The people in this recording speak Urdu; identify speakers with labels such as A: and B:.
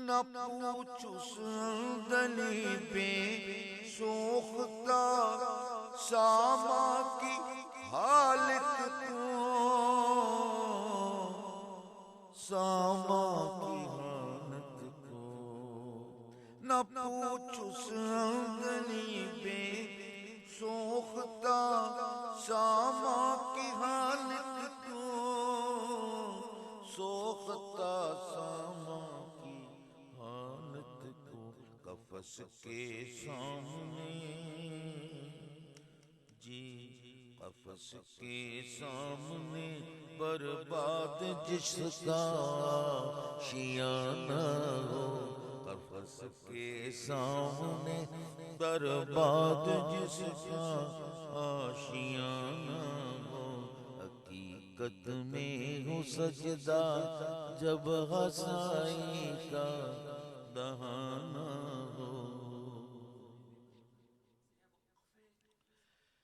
A: نہ پوچھ اس دلی بے سوختہ ساما کی حالت کو، ساما کی حالت کو، نہ پوچھ اس دلی بے سوختہ ساما کی حالت کو، سوختہ ساما کی حالت کو، قفس کے سامنے جی قفس کے سامنے برباد جس کا آشیانہ ہو، قفس کے سامنے برباد جس کا آشیانہ ہو، حقیقت میں ہو سجدہ جب غصائی کا